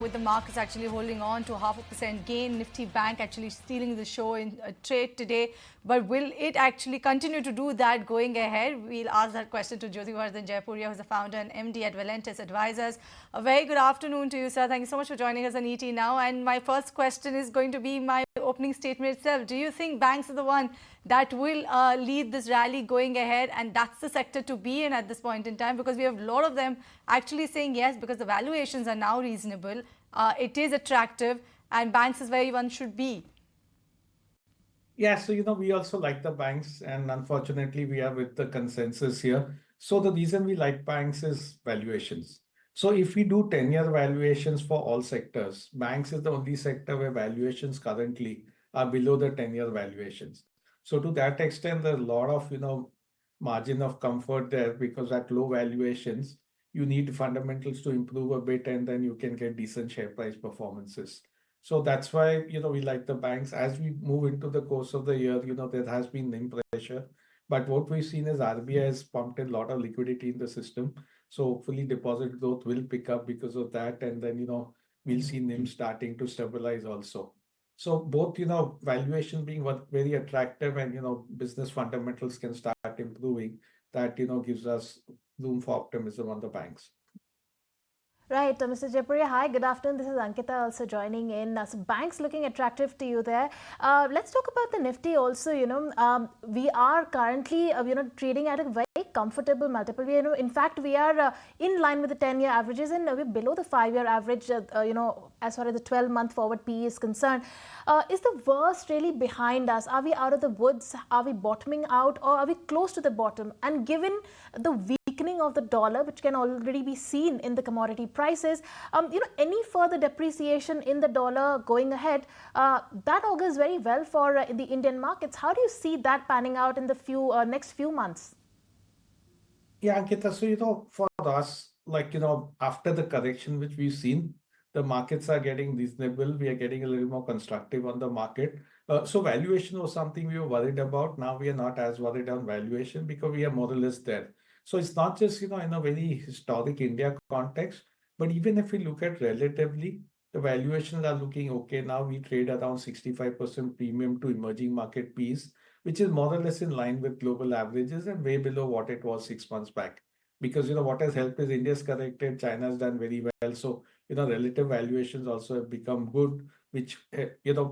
with the markets actually holding on to 0.5% gain. Nifty Bank actually stealing the show in a trade today. But will it actually continue to do that going ahead? We'll ask that question to Jyotivardhan Jaipuria, who's the founder and MD at Valentis Advisors. A very good afternoon to you, sir. Thank you so much for joining us on ET Now. And my first question is going to be my opening statement itself. Do you think banks are the one that will lead this rally going ahead, and that's the sector to be in at this point in time? Because we have a lot of them actually saying yes, because the valuations are now reasonable, it is attractive, and banks is where one should be. Yeah, so we also like the banks, and unfortunately, we are with the consensus here. So the reason we like banks is valuations. So if we do 10-year valuations for all sectors, banks is the only sector where valuations currently are below the 10-year valuations. So to that extent, there's a lot of margin of comfort there, because at low valuations, you need fundamentals to improve a bit, and then you can get decent share price performances. So that's why, we like the banks. As we move into the course of the year, there has been NIM pressure. But what we've seen is RBI has pumped in a lot of liquidity in the system. So hopefully deposit growth will pick up because of that. And then, we'll see NIM starting to stabilize also. So both, valuation being very attractive, and, business fundamentals can start improving, that, gives us room for optimism on the banks. Right, Mr. Jaipuria, hi, good afternoon. This is Ankita also joining in. So banks looking attractive to you there. Let's talk about the Nifty also. We are currently, trading at a very comfortable multiple. In fact, we are in line with the 10-year averages, and we're below the 5-year average, as far as the 12-month forward PE is concerned. Is the worst really behind us? Are we out of the woods? Are we bottoming out, or are we close to the bottom? And given the weakening of the dollar, which can already be seen in the commodity prices, any further depreciation in the dollar going ahead, that augurs very well for the Indian markets. How do you see that panning out in the next few months? Yeah, Ankita, so, for us, after the correction which we've seen, the markets are getting reasonable. We are getting a little more constructive on the market. So valuation was something we were worried about. Now we are not as worried on valuation, because we are more or less there. So it's not just, in a very historic India context, but even if we look at relatively, the valuations are looking okay. Now we trade around 65% premium to emerging market Ps, which is more or less in line with global averages and way below what it was 6 months back. Because, what has helped is India's corrected, China's done very well. So, relative valuations also have become good, which,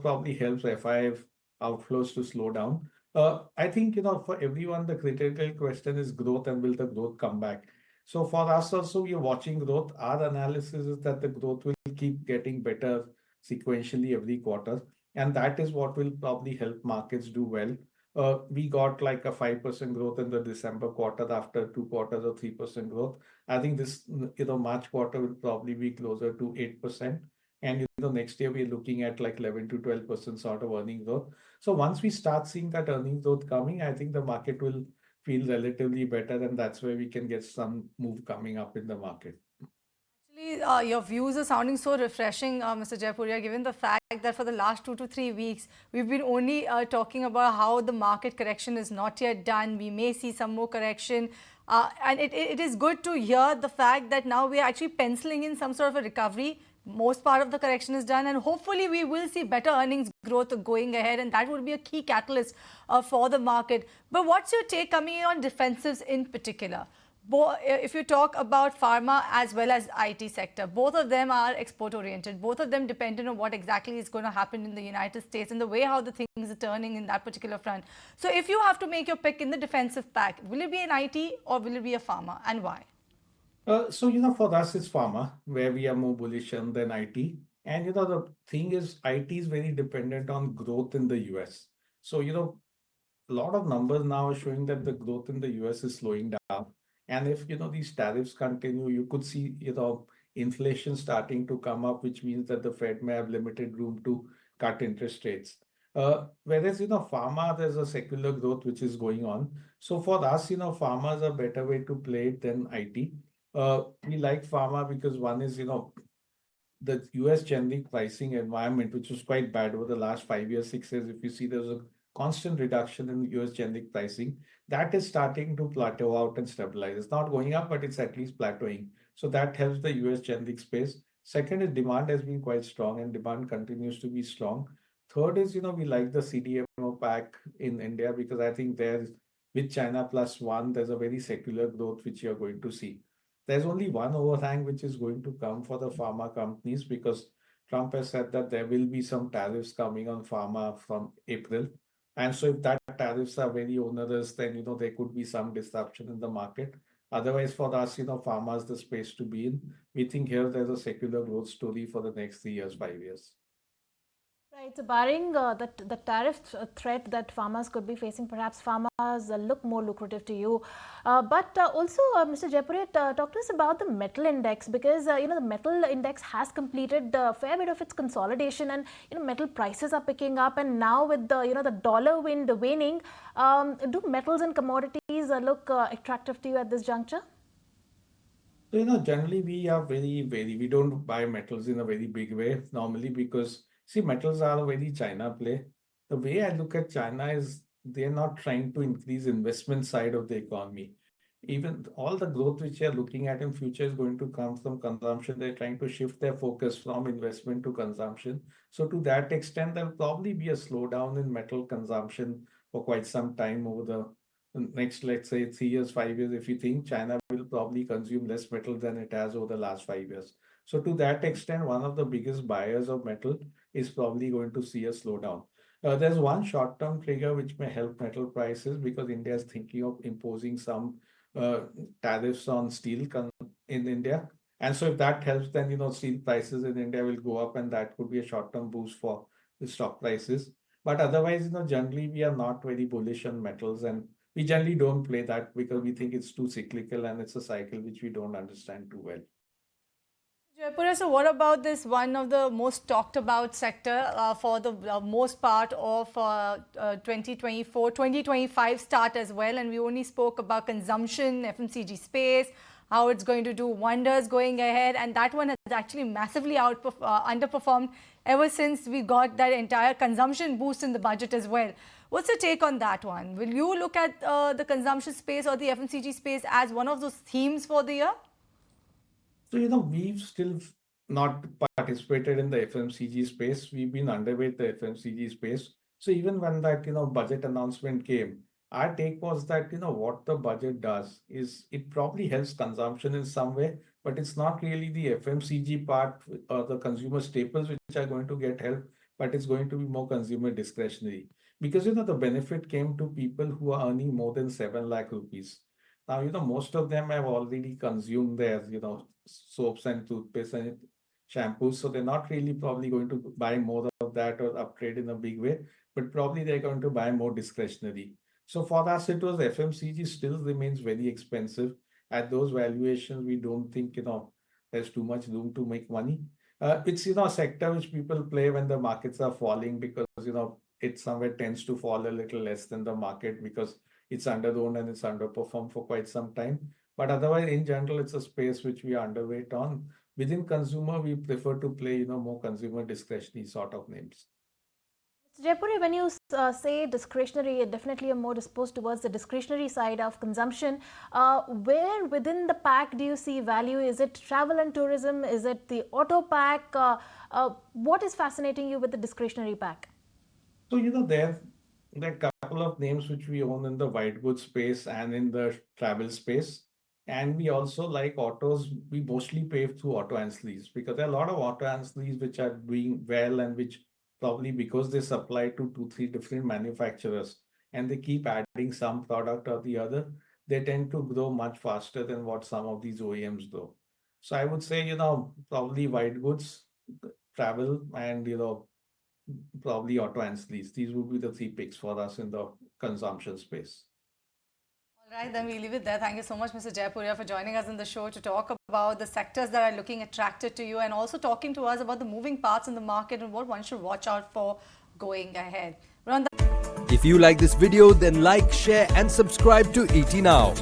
probably helps FIF outflows to slow down. I think, for everyone, the critical question is growth, and will the growth come back? So for us also, we are watching growth. Our analysis is that the growth will keep getting better sequentially every quarter. And that is what will probably help markets do well. We got like a 5% growth in the December quarter after 2 quarters of 3% growth. I think this, March quarter will probably be closer to 8%. And, next year we're looking at like 11 to 12% sort of earnings growth. So once we start seeing that earnings growth coming, I think the market will feel relatively better, and that's where we can get some move coming up in the market. Your views are sounding so refreshing, Mr. Jaipuria, given the fact that for the last 2 to 3 weeks, we've been only talking about how the market correction is not yet done. We may see some more correction. And it is good to hear the fact that now we are actually penciling in some sort of a recovery. Most part of the correction is done, and hopefully we will see better earnings growth going ahead, and that would be a key catalyst for the market. But what's your take coming in on defensives in particular? If you talk about pharma as well as IT sector, both of them are export oriented. Both of them dependent on what exactly is going to happen in the United States and the way how the things are turning in that particular front. So if you have to make your pick in the defensive pack, will it be an IT or will it be a pharma, and why? So, for us, it's pharma, where we are more bullish on than IT. And, the thing is, IT is very dependent on growth in the US. So, a lot of numbers now are showing that the growth in the US is slowing down. And if, these tariffs continue, you could see, inflation starting to come up, which means that the Fed may have limited room to cut interest rates. Whereas, pharma, there's a secular growth which is going on. So for us, pharma is a better way to play it than IT. We like pharma because one is, the US generic pricing environment, which was quite bad over the last 5 years, 6 years. If you see, there's a constant reduction in US generic pricing. That is starting to plateau out and stabilize. It's not going up, but it's at least plateauing. So that helps the US generic space. Second is demand has been quite strong and demand continues to be strong. Third is, we like the CDMO pack in India because I think there's with China plus one, there's a very secular growth which you're going to see. There's only one overhang which is going to come for the pharma companies because Trump has said that there will be some tariffs coming on pharma from April. And so if that tariffs are very onerous, then there could be some disruption in the market. Otherwise, for us, pharma is the space to be in. We think here there's a secular growth story for the next 3 years, 5 years. Right. So, barring the tariff threat that farmers could be facing, perhaps farmers look more lucrative to you. But also, Mr. Jaipuria, talk to us about the metal index because the metal index has completed a fair bit of its consolidation, and metal prices are picking up. And now with the the dollar wind waning, do metals and commodities look attractive to you at this juncture? So, generally we are we don't buy metals in a very big way normally because, see, metals are a very China play. The way I look at China is they're not trying to increase investment side of the economy. Even all the growth which you're looking at in future is going to come from consumption. They're trying to shift their focus from investment to consumption. So to that extent, there'll probably be a slowdown in metal consumption for quite some time over the next, let's say, 3 years, 5 years. If you think China will probably consume less metal than it has over the last 5 years. So to that extent, one of the biggest buyers of metal is probably going to see a slowdown. There's one short-term trigger which may help metal prices because India is thinking of imposing some uh, tariffs on steel in India. And so if that helps, then steel prices in India will go up, and that could be a short-term boost for the stock prices. But otherwise, generally we are not very bullish on metals, and we generally don't play that because we think it's too cyclical and it's a cycle which we don't understand too well. Jaipura, so what about this one of the most talked about sector for the most part of 2024, 2025 start as well, and we only spoke about consumption, FMCG space, how it's going to do wonders going ahead, and that one has actually massively underperformed ever since we got that entire consumption boost in the budget as well. What's your take on that one? Will you look at the consumption space or the FMCG space as one of those themes for the year? So, we've still not participated in the FMCG space. We've been underweight the FMCG space. So even when that, budget announcement came, our take was that, what the budget does is it probably helps consumption in some way, but it's not really the FMCG part or the consumer staples which are going to get help, but it's going to be more consumer discretionary. Because, the benefit came to people who are earning more than 7 lakh rupees. Now, most of them have already consumed their, soaps and toothpaste and shampoos. So they're not really probably going to buy more of that or upgrade in a big way, but probably they're going to buy more discretionary. So for us, it was FMCG still remains very expensive. At those valuations, we don't think, there's too much room to make money. It's, a sector which people play when the markets are falling because, it somewhere tends to fall a little less than the market because it's underowned and it's underperformed for quite some time. But otherwise, in general, it's a space which we are underweight on. Within consumer, we prefer to play, more consumer discretionary sort of names. Jaipuri, when you say discretionary, definitely I'm more disposed towards the discretionary side of consumption. Where within the pack do you see value? Is it travel and tourism? Is it the auto pack? What is fascinating you with the discretionary pack? So, there are a couple of names which we own in the white goods space and in the travel space. And we also like autos. We mostly pay through auto ancillaries because there are a lot of auto ancillaries which are doing well and which probably because they supply to 2, 3 different manufacturers and they keep adding some product or the other, they tend to grow much faster than what some of these OEMs do. So I would say, probably white goods, travel, and, probably auto ancillaries. These would be the 3 picks for us in the consumption space. All right, then we leave it there. Thank you so much, Mr. Jaipuria, for joining us in the show to talk about the sectors that are looking attractive to you and also talking to us about the moving parts in the market and what one should watch out for going ahead. If you like this video, then like, share and subscribe to ET Now.